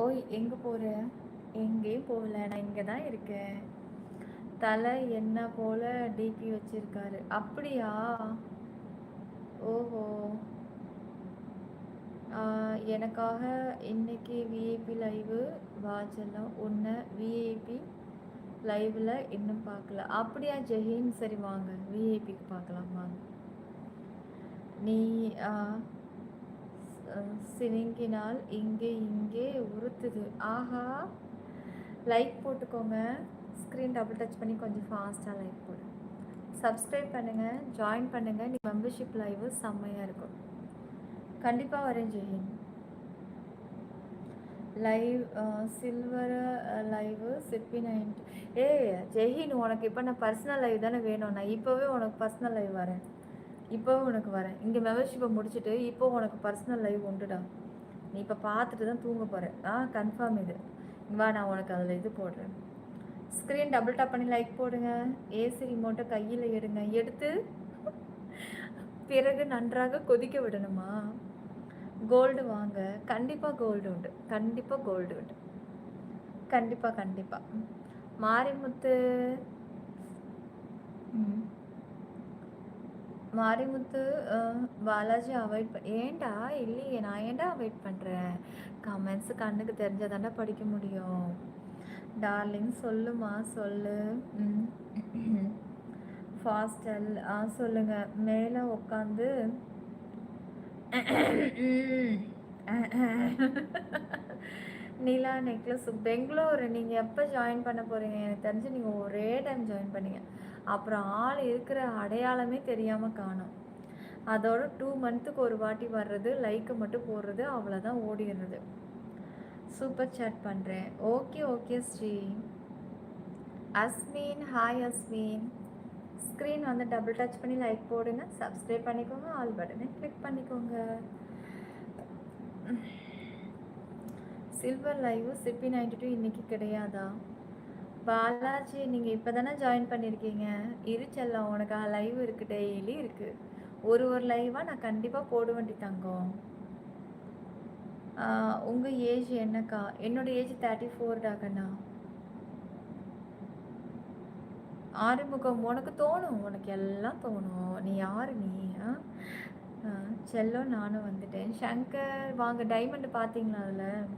ஓய் எங்கே போகிற? எங்கேயும் போகல, நான் இங்கே தான் இருக்கேன். தலை என்ன போல டிபி வச்சிருக்காரு. அப்படியா? ஓஹோ. எனக்காக இன்னைக்கு விஐபி லைவு வாட்செல்லாம் ஒன்று விஐபி லைவில் இன்னும் பார்க்கல. அப்படியா ஜெஹீன்? சரி வாங்க விஐபிக்கு பார்க்கலாம் வாங்க. நீ சினுங்கினால் இங்கே இங்கே உறுத்துது. ஆஹா, லைக் போட்டுக்கோங்க. ஸ்க்ரீன் டபுள் டச் பண்ணி கொஞ்சம் ஃபாஸ்ட்டாக லைக் போடு. சப்ஸ்கிரைப் பண்ணுங்கள், ஜாயின் பண்ணுங்கள். நீ மெம்பர்ஷிப் லைவு செம்மையாக இருக்கும். கண்டிப்பாக வரேன் ஜெயின். லைவ் சில்வர் லைவு சிப்பி 90. ஜெயின், உனக்கு இப்போ நான் பர்சனல் லைவ் தானே வேணும். நான் இப்போவே உனக்கு பர்சனல் லைவ் வரேன். இப்போவே உனக்கு வரேன். இங்கே மெம்பர்ஷிப்பை முடிச்சுட்டு இப்போ உனக்கு பர்சனல் லைவ் உண்டுடா. நீ இப்போ பார்த்துட்டு தான் தூங்க போகிறேன். கன்ஃபார்ம் இது. வா, நான் உனக்கு அதில் இது போடுறேன். ஸ்க்ரீன் டபுள் டாப் பண்ணி லைக் போடுங்க. ஏசி ரிமோட்டை கையில் எடுங்க. எடுத்து பிறகு நன்றாக கொதிக்க விடணுமா? கோல்டு வாங்க. கண்டிப்பாக கோல்டு உண்டு. கண்டிப்பாக கோல்டு உண்டு. கண்டிப்பாக மாரிமுத்து மாரிமுத்து பாலாஜி அவாய்ட் ஏன்டா? இல்லையே, நான் ஏன்டா அவாய்ட் பண்ணுறேன்? கமெண்ட்ஸு கண்ணுக்கு தெரிஞ்சதாண்டா படிக்க முடியும். டார்லிங் சொல்லுமா சொல்லு. ஃபாஸ்டல் சொல்லுங்க. மேலே உட்காந்து நீலா நெக்லஸ் பெங்களூர். நீங்கள் எப்போ ஜாயின் பண்ண போகிறீங்க? எனக்கு தெரிஞ்சு நீங்கள் ஒரே டைம் ஜாயின் பண்ணீங்க, அப்புறம் ஆள் இருக்கிற அடையாளமே தெரியாமல் காணும். அதோட 2 மந்த்துக்கு ஒரு வாட்டி வர்றது, லைக்கு மட்டும் போடுறது, அவ்வளோதான் ஓடிடுறது. சூப்பர் சேட் பண்ணுறேன். ஓகே ஸ்ரீ. அஸ்மின், ஹாய் அஸ்மின். ஸ்க்ரீன் வந்து டபுள் டச் பண்ணி லைக் போடுங்க, சப்ஸ்கிரைப் பண்ணிக்கோங்க, ஆல் பட்டனை கிளிக் பண்ணிக்கோங்க. சில்வர் லைவ் சிப்பி 92 இன்னைக்கு கிடையாதா? பாலாஜி, நீங்கள் இப்போ தானே ஜாயின் பண்ணியிருக்கீங்க. செல்லம், உனக்காக லைவ் இருக்குது, டெய்லி இருக்குது. ஒரு லைவாக நான் கண்டிப்பாக போட வேண்டி தங்கம். உங்கள் ஏஜ் என்னக்கா? என்னோட ஏஜ் 34 டாக்கண்ணா. ஆறுமுகம், உனக்கு தோணும், உனக்கு எல்லாம் தோணும். நீ யார் நீ? செல்லம், நானும் வந்துட்டேன். சங்கர் வாங்க. டைமண்டு பார்த்தீங்களா? அதில்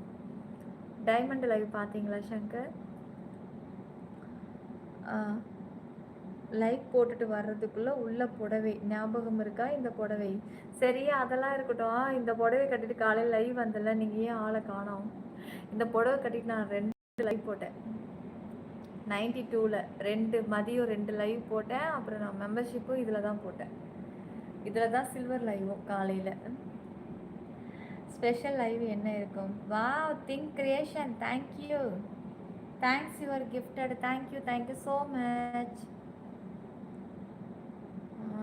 டைமண்ட் லைவ் பார்த்தீங்களா சங்கர்? லைக் போட்டுட்டு வர்றதுக்குள்ளே உள்ள புடவை ஞாபகம் இருக்கா? இந்த புடவை சரியா? அதெல்லாம் இருக்கட்டும். இந்த புடவை கட்டிட்டு காலையில் லைவ் வந்தல, நீங்கள் ஏன் ஆளை காணோம்? இந்த புடவை கட்டிட்டு நான் 2 லைவ் போட்டேன். 92ல் 2 மதியம் 2 லைவ் போட்டேன். அப்புறம் நான் மெம்பர்ஷிப்பும் இதில் தான் போட்டேன். இதில் தான் சில்வர் லைவும் காலையில். ஸ்பெஷல் லைவ் என்ன இருக்கும்? Wow, think creation, thank you. Thanks your gifted. Thank you so much.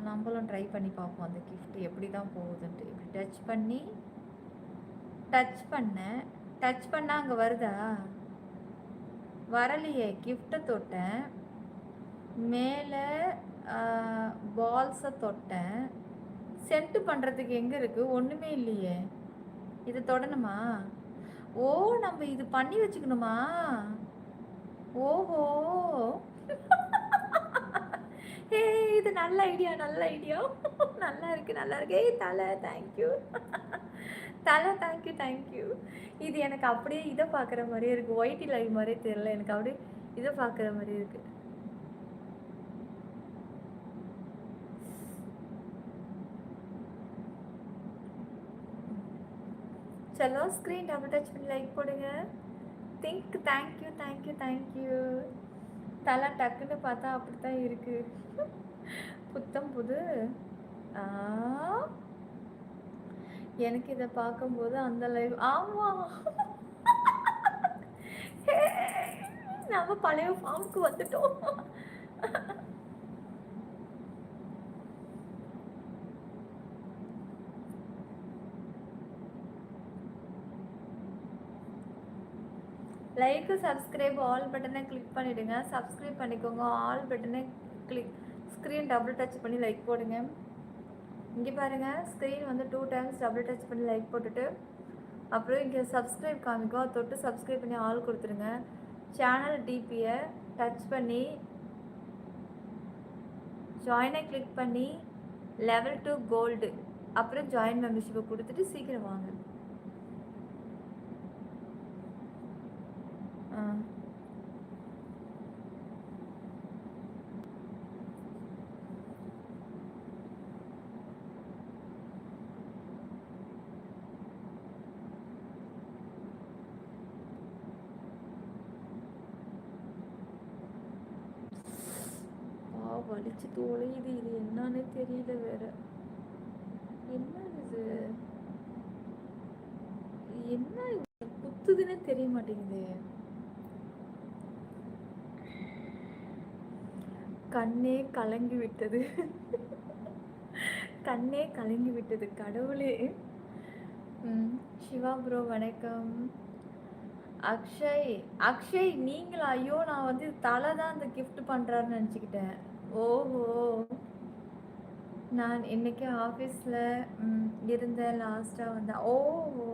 நம்மளும் ட்ரை பண்ணி பார்ப்போம் அந்த கிஃப்ட் எப்படி தான் போகுதுன்ட்டு. இப்படி டச் பண்ணால் அங்கே வருதா? வரலையே. கிஃப்டை தொட்டேன், மேலே பால்ஸை தொட்டேன். சென்ட் பண்ணுறதுக்கு எங்கே இருக்குது? ஒன்றுமே இல்லையே. இதை தொடணுமா? ஓ, நம்ம இது பண்ணி வச்சுக்கணுமா? ஓஹோ, இது நல்ல ஐடியா. நல்லா இருக்கு. தலை தேங்க்யூ. தேங்க்யூ. இது எனக்கு அப்படியே இதை பார்க்குற மாதிரியே இருக்குது. ஒயிட்டி லைவ் மாதிரியே தெரியல எனக்கு, அப்படியே இதை பார்க்குற மாதிரி இருக்கு. சலோ, ஸ்க்ரீன் டபுள் டச் பண்ணி லைக் போடுங்க. திங்க். தேங்க்யூ. தலை டக்குன்னு பார்த்தா அப்படித்தான் இருக்கு. புத்தம் புது. எனக்கு இதை பார்க்கும்போது அந்த லைவ், ஆமாம், நம்ம பழைய ஃபார்முக்கு வந்துட்டோம். லைக்கு, சப்ஸ்கிரைப், ஆல் பட்டனை கிளிக் பண்ணிவிடுங்க. சப்ஸ்கிரைப் பண்ணிக்கோங்க, ஆல் பட்டனை கிளிக். ஸ்க்ரீன் டபுள் டச் பண்ணி லைக் போடுங்க. இங்கே பாருங்கள், ஸ்க்ரீன் வந்து 2 டைம்ஸ் டபுள் டச் பண்ணி லைக் போட்டுட்டு அப்புறம் இங்கே சப்ஸ்கிரைப் காமிக்கும், அதை தொட்டு சப்ஸ்கிரைப் பண்ணி ஆள் கொடுத்துருங்க. சேனல் டிபியை டச் பண்ணி ஜாயினை கிளிக் பண்ணி லெவல் 2 கோல்டு அப்புறம் ஜாயின் மெம்பர்ஷிப்பை கொடுத்துட்டு சீக்கிரம் வாங்க. வலிச்சு தொலையுது. இது என்னன்னு தெரியல. வேற என்ன இது, என்ன குத்துதுன்னு தெரிய மாட்டேங்குது. கண்ணே கலங்கி விட்டது. கண்ணே கலங்கி விட்டது கடவுளே. சிவா ப்ரோ வணக்கம். அக்ஷய் அக்ஷய் நீங்களா? ஐயோ நான் வந்து தலை தான் அந்த கிஃப்ட் பண்ணுறாருன்னு நினச்சிக்கிட்டேன். ஓஹோ, நான் இன்னைக்கு ஆஃபீஸில் இருந்தேன், லாஸ்ட்டாக வந்தேன். ஓஹோ,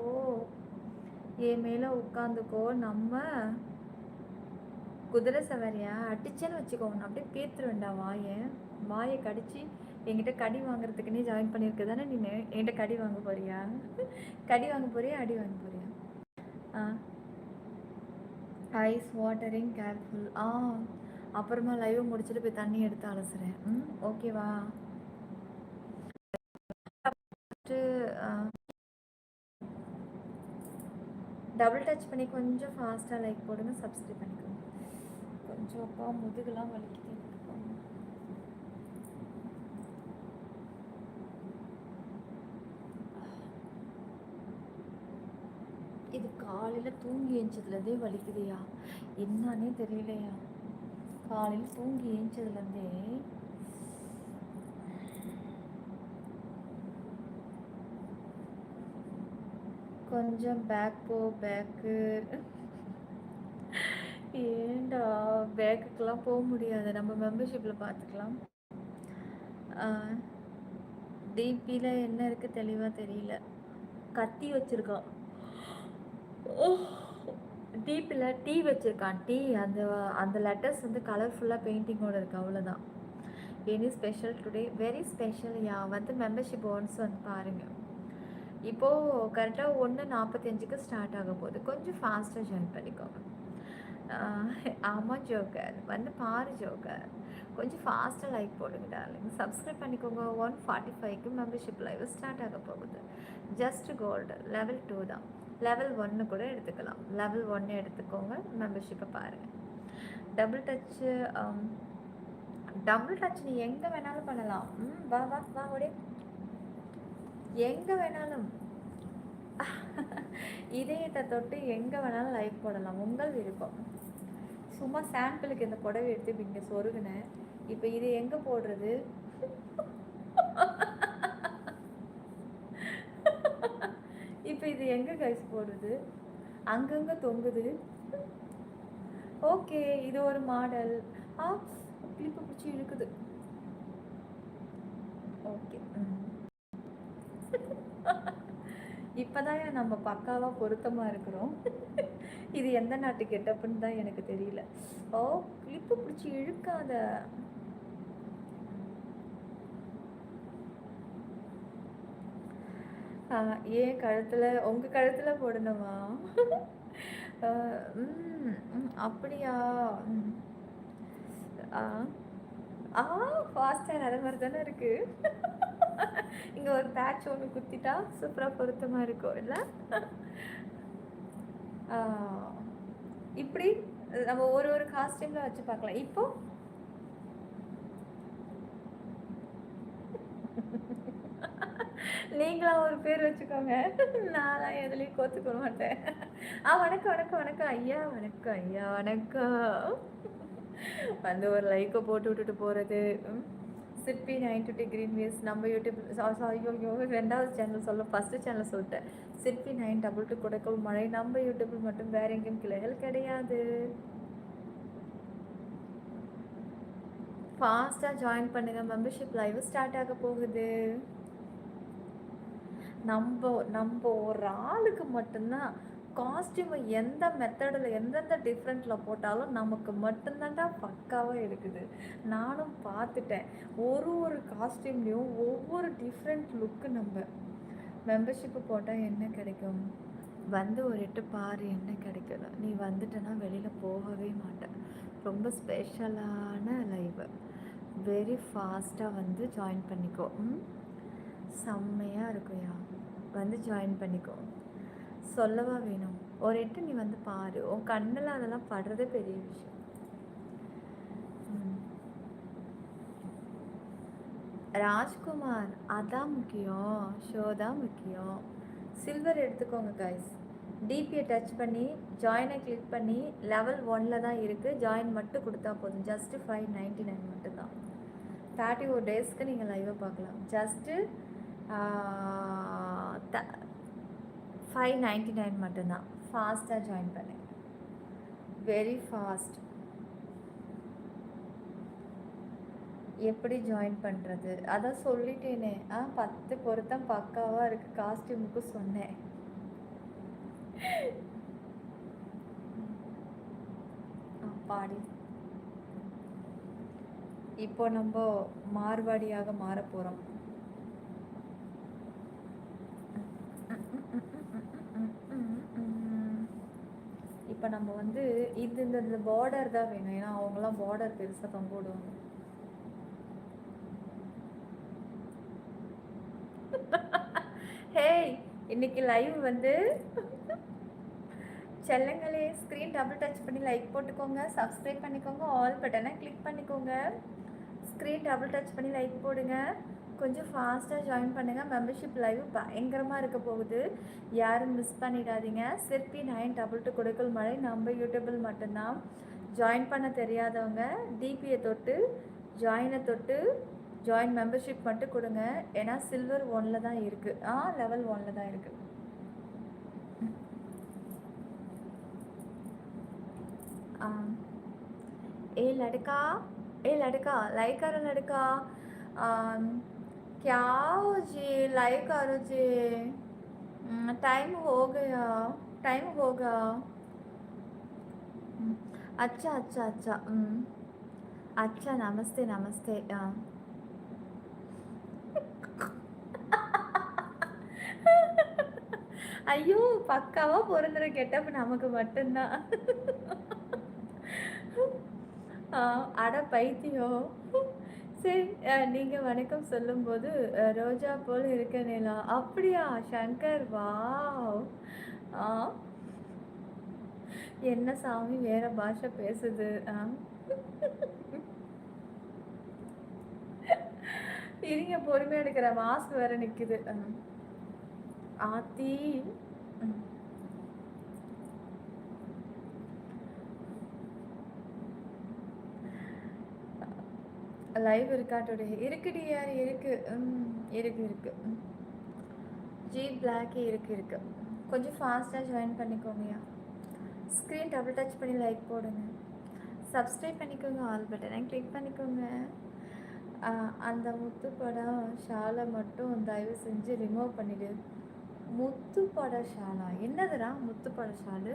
என் மேலே உட்காந்துக்கோ, நம்ம குதிரை சவாரியா அடிச்சேன்னு வச்சுக்கோ, நான் அப்படியே பேத்துருவேண்டா. வாயை கடிச்சு என்கிட்ட கடி வாங்குறதுக்குன்னே ஜாயின் பண்ணியிருக்க தானே நீ என்கிட்ட கடி வாங்க போறியா? கடி வாங்க போறியா, அடி வாங்க போறியா? Eyes watering careful. அப்புறமா லைவ் முடிச்சுட்டு போய் தண்ணி எடுத்து அலசுறேன். ஓகேவா? டபுள் டச் பண்ணி கொஞ்சம் ஃபாஸ்ட்டாக லைக் போடுங்க, சப்ஸ்கிரைப் பண்ணிக்கோங்க. கொஞ்சம் அப்பா முதுகுலாம் வலிக்குது. இது காலையில் தூங்கி ஏஞ்சதுலேருந்தே வலிக்குதுயா, என்னன்னே தெரியலையா. காலையில் தூங்கி ஏஞ்சதுலேருந்தே கொஞ்சம் பேக் பேக்கு. ஏண்டா பேக்குக்கெல்லாம் போக முடியாது, நம்ம மெம்பர்ஷிப்பில் பார்த்துக்கலாம். டிபியில் என்ன இருக்குது தெளிவாக தெரியல. கத்தி வச்சுருக்கான் டிபியில், டீ வச்சுருக்கான். டீ அந்த அந்த லெட்டர்ஸ் வந்து கலர்ஃபுல்லாக பெயிண்டிங்கோடு இருக்குது, அவ்வளோதான். Any special today? Very special yeah. வந்து மெம்பர்ஷிப் ஒன்ஸ் வந்து பாருங்கள். இப்போது கரெக்டாக 1:45க்கு ஸ்டார்ட் ஆக போகுது. கொஞ்சம் ஃபாஸ்ட்டாக ஜாயின் பண்ணிக்கோங்க. ஆமாம் ஜோக்கர், வந்து பாரு ஜோக்கர். கொஞ்சம் ஃபாஸ்ட்டாக லைக் போடுங்க டார்லிங். சப்ஸ்கிரைப் பண்ணிக்கோங்க. 1:45க்கு மெம்பர்ஷிப் லைவ் ஸ்டார்ட் ஆக போகுது. ஜஸ்ட் கோல்டு லெவல் 2 தான். லெவல் 1 கூட எடுத்துக்கலாம். லெவல் 1 எடுத்துக்கோங்க, மெம்பர்ஷிப்பை பாருங்கள். டபுள் டச் நீ எங்கே வேணாலும் பண்ணலாம். வா வா வா ஓடி, எங்கே வேணாலும் இதயத்தை தொட்டு எங்கே வேணாலும் லைக் போடலாம், உங்கள் விருப்பம். சும்மா சாம்பிளுக்கு இந்த புடவை எடுத்து இங்கே சொருகுனேன். இப்போ இது எங்கே போடுறது? இப்போ இது எங்கே கைஸ் போடுறது? அங்கங்கே தொங்குது. ஓகே, இது ஒரு மாடல். கிளிப்பு பிடிச்சி இழுக்குது. ஓகே, இப்போதான் நம்ம பக்காவாக பொருத்தமாக இருக்கிறோம். இது எந்த நாட்டு கெட்டப்புன்னு தான் எனக்கு தெரியல. கிளிப்பு பிடிச்சி இழுக்காத. ஏன் கழுத்தில், உங்கள் கழுத்தில் போடணுமா? அப்படியா? ஃபாஸ்ட்டாக நல்ல மாதிரி தானே இருக்குது. இங்கே ஒரு பேட்ச் ஒன்று குத்திட்டா சூப்பராக பொருத்தமாக இருக்கும் இல்லை? இப்படி நம்ம ஒரு காஸ்டியூமில் வச்சு பார்க்கலாம். இப்போ நீங்களாம் ஒரு பேர் வச்சுக்கோங்க, நான்லாம் எதுலேயும் கோத்துக்க மாட்டேன். வணக்கம் வணக்கம் வணக்கம் ஐயா, வணக்கம் ஐயா, வணக்கம். வந்து ஒரு லைக்கை போட்டு விட்டுட்டு போகிறது. சிற்பி 920 கிரீன் வேஸ் நம்ம யூடியூப். ஐயோ, 2வது சேனல் சொல்ல, ஃபஸ்ட்டு சேனல் சொல்லிட்டேன். சிற்பி 922 கொடுக்கல் மழை நம்ம யூடியூப்பில் மட்டும், வேற எங்கேயும் கிளைகள் கிடையாது. ஃபாஸ்ட்டாக ஜாயின் பண்ணுங்கள், மெம்பர்ஷிப் லைவ் ஸ்டார்ட் ஆக போகுது. நம்ம நம்ம ஒரு ஆளுக்கு மட்டும்தான் காஸ்டியூமை எந்த மெத்தடில் எந்தெந்த டிஃப்ரெண்ட்டில் போட்டாலும் நமக்கு மட்டும்தான்டா பக்காவாக இருக்குது. நானும் பார்த்துட்டேன். ஒரு காஸ்டியூம்லேயும் ஒவ்வொரு டிஃப்ரெண்ட் லுக்கு. நம்ம மெம்பர்ஷிப்பு போட்டால் என்ன கிடைக்கும்? வந்து ஒரு எட்டு பாரு என்ன கிடைக்குது. நீ வந்துட்டேன்னா வெளியில் போகவே மாட்டேன். ரொம்ப ஸ்பெஷலான லைவு. வெரி ஃபாஸ்ட்டாக வந்து ஜாயின் பண்ணிக்கோ. செம்மையாக இருக்கும்யா. வந்து ஜாயின் பண்ணிக்கோ. சொல்லவா வேணும்? ஒரு எட்டு நீ வந்து பாரு. உன் கண்ணில் அதெல்லாம் படுறதே பெரிய விஷயம். ராஜ்குமார், அதான் முக்கியம். ஷோ தான் முக்கியம். சில்வர் எடுத்துக்கோங்க கைஸ். டிபியை டச் பண்ணி ஜாயினை கிளிக் பண்ணி லெவல் 1 தான் இருக்குது. ஜாயின் மட்டும் கொடுத்தா போதும். ஜஸ்ட்டு 599 மட்டும்தான். 31 டேஸ்க்கு நீங்கள் லைவை பார்க்கலாம். ஜஸ்ட்டு 599 மட்டும்தான். ஃபாஸ்ட்டாக ஜாயின் பண்ணு. Very fast. எப்படி ஜாயின் பண்ணுறது? அதான் சொல்லிட்டேனே. 10 பொருத்தம் பக்காவாக இருக்குது. காஸ்டியூமுக்கு சொன்னேன். பாடி இப்போ நம்ம மார்வாடியாக மாற போகிறோம். இப்போ நம்ம வந்து இந்த பார்டர் தான் வேணும். ஏன்னா அவங்களாம் பார்டர் பெருசாக தொங்க விடுவாங்க. ஹேய், இன்னைக்கு லைவ் வந்து செல்லங்களே, ஸ்க்ரீன் டபுள் டச் பண்ணி லைக் போட்டுக்கோங்க, சப்ஸ்கிரைப் பண்ணிக்கோங்க, ஆல் பட்டனை கிளிக் பண்ணிக்கோங்க. ஸ்க்ரீன் டபுள் டச் பண்ணி லைக் போடுங்க. கொஞ்சம் ஃபாஸ்ட்டாக ஜாயின் பண்ணுங்கள். மெம்பர்ஷிப் லைவ் பயங்கரமாக இருக்க போகுது. யாரும் மிஸ் பண்ணிடாதீங்க. சிற்பி 922 கொடுக்கல் மழை நம்ம யூடியூபில் மட்டும்தான். ஜாயின் பண்ண தெரியாதவங்க டிபியை தொட்டு ஜாயினை தொட்டு ஜாயின் மெம்பர்ஷிப் மட்டும் கொடுங்க. ஏன்னா சில்வர் 1 தான் இருக்குது. லெவல் 1 தான் இருக்குது. ए लड़का लाइक करो लड़का। क्या हो जी, लाइक करो जी। टाइम हो गया, टाइम होगा। अच्छा अच्छा अच्छा अच्छा, नमस्ते नमस्ते। ஐயோ, பக்காவா பொருந்துற கெட்டப் நமக்கு மட்டும்தான். அட பைத்தியம். சரி, நீங்கள் வணக்கம் சொல்லும்போது ரோஜா போல் இருக்க நிலா. அப்படியா சங்கர்? வாவ். என்ன சாமி வேற பாஷை பேசுது. இருங்க, பொறுமையாக எடுக்கிற. மாஸ்க் வேற நிற்குது. ஆத்தி. லைவ் இருக்கா டுடே? இருக்குடி யார் இருக்கு. இருக்கு. ஜி பிளாக் இருக்கு. கொஞ்சம் ஃபாஸ்ட்டாக ஜாயின் பண்ணிக்கோங்கயா. ஸ்க்ரீன் டபுள் டச் பண்ணி லைக் போடுங்க, சப்ஸ்கிரைப் பண்ணிக்கோங்க, ஆல் பட்டனை கிளிக் பண்ணிக்கோங்க. அந்த முத்துப்படம் ஷாலை மட்டும் தயவு செஞ்சு ரிமூவ் பண்ணிவிடு. முத்துப்பட ஷாலா? என்னதுடா முத்துப்பட ஷாலு?